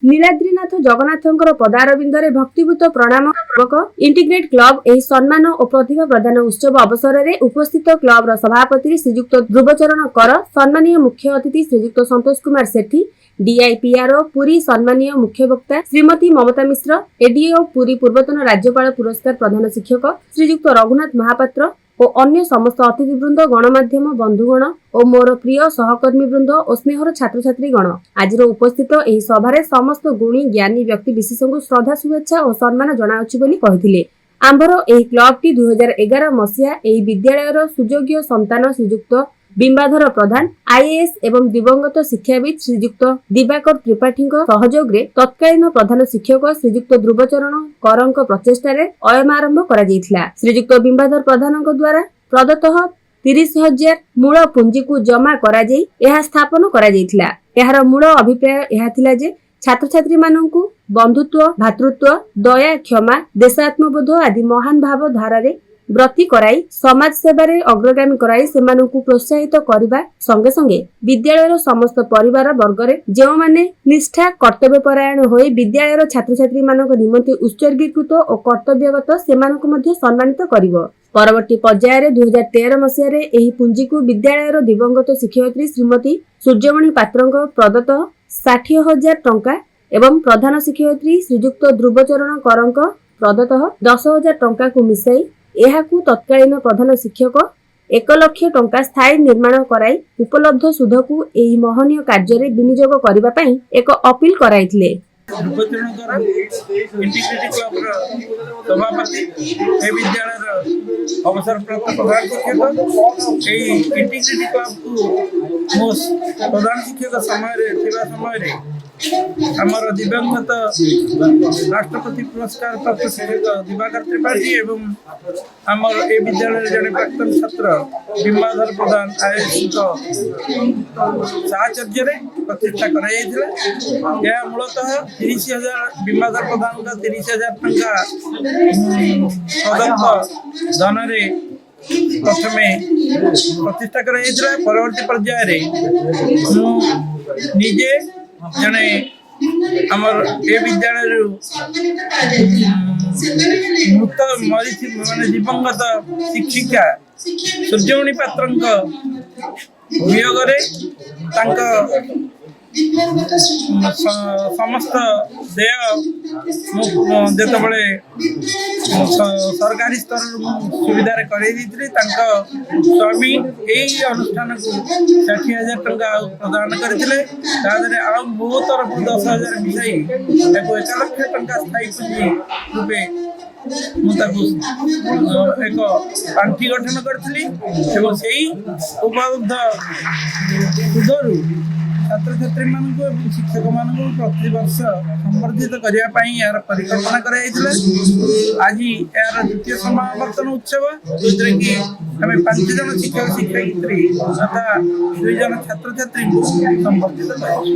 नीलाद्रीनाथ जगन्नाथंकर पदारविंदरे भक्तिभूत प्रणाम पूर्वक integrate club एही सम्मान और प्रतिभा प्रदान उत्सव अवसर में उपस्थित क्लब सभापति श्रीजुक्त ध्रुवचरण कर, सम्मानीय मुख्य अतिथि श्रीजुक्त संतोष कुमार सेठी, डीआईपीआरओ पुरी सम्मानीय मुख्य वक्ता श्रीमती ममता मिश्र, एडीओ पुरी पूर्वतन राज्यपाल पुरस्कार प्रधान शिक्षक श्रीजुक्त रघुनाथ महापात्र और अन्य समस्त अतिथिवृंद, गणमाध्यम बंधुगण और मोर प्रिय सहकर्मी वृंद और स्नेहर छात्र छात्री गण, आज उपस्थित एही सभारे समस्त गुणी ज्ञानी व्यक्ति विशेषଙ୍କୁ श्रद्धा शुभेच्छा और सम्मान जनाउछि बोली कहिथिले। आंभर एही क्लबटी 2011 मसिया एही विद्यालयर सुयोग्य संतान श्रीजुक्त बिंबाधर प्रधान आईएएस एवं दिवंगत शिक्षाविद श्रीजुक्त दिवाकर त्रिपाठी सहयोग रे तत्कालीन प्रधान शिक्षक श्रीजुक्त ध्रुवचरण करंक प्रचेष्टा अयम आरंभ करा जायथिला। श्रीजुक्त बिंबाधर प्रधान द्वारा प्रदत्त 30,000 मूल पुंजी को जमा करा जाई एहा स्थापन करा जायथिला। एहार मूल अभिप्राय एहा थिला जे छात्र छात्री माननकु बंधुत्व, भातृत्व, दया, क्षमा, देशात्मबोध आदि महान भाव धारा रे व्रती कराई समाज सेवारे अग्रगामी कराई सेमानकु प्रोत्साहित करिबा संगे संगे विद्यालयर समस्त परिवार वर्गरे जेउ माने निष्ठा कर्तव्यपरायण होई विद्यालयर छात्र छात्री मानक निमंते उत्सर्गीकृत और कर्तव्यगत सेमानकु मध्ये सम्मानित करिवो। परवर्ती पर्यायर 2013 मसिया रे एही पुंजी को विद्यालयर दिवंगत शिक्षयित्री श्रीमती सूर्यमणि पात्रंक प्रदत्त 60,000 टंका एवं प्रधान शिक्षयित्री श्रीजुक्त ध्रुवचरण करंक प्रदत्त 10,000 टंका को मिसाई एहाकू तत्कालीन प्रधान शिक्षक 1 लाख टंका स्थायी निर्माण कराई उपलब्ध सुध को एही महनीय कार्य रे विनियोग करिबा पई एक अपील कराइथिले। ध्रुवचरण कर इंटीग्रेटेड क्लब सभापति ए विद्यालय अवसर प्राप्त प्रधान शिक्षक ए इंटीग्रेटेड क्लब को मो प्रधान शिक्षक समय आमर दिवंगत राष्ट्रपति पुरस्कार प्राप्त शिक्षक दिवाकर त्रिपाठी एवं आमर ए विद्यालय जड़े प्राक्तन छात्र बिंबाधर प्रधान आईएएस साहचर्य प्रतिष्ठा कर मूलतः 30,000 बिंबाधर प्रधान का 30,000 टंका प्रदत्त धन प्रथमे प्रतिष्ठा कर परवर्ती पर्याय निजे जने आमर ए विद्यालय मृत मरी माने दिवंगत शिक्षिका सूर्यमणि पात्रंक वियोग समस्त देय जो सरकारी स्तर सुविधा स्वामी यही अनुष्ठान को 60,000 टंका प्रदान करते मो तरफ 10,000 मिसाई 1 लाख टंका स्थायी पुंजी रूपे एक पांठी गठन करी उपलब्ध सुधरू छात्र छात्री मानक शिक्षक मान प्रतिवर्ष संवर्धित करने यार परिकल्पना कर आज यार द्वितीय समावर्तन उत्सव जो कि आम 5 जन शिक्षक शिक्षयित्री तथा 2 जन छात्र छात्री संवर्धित कर।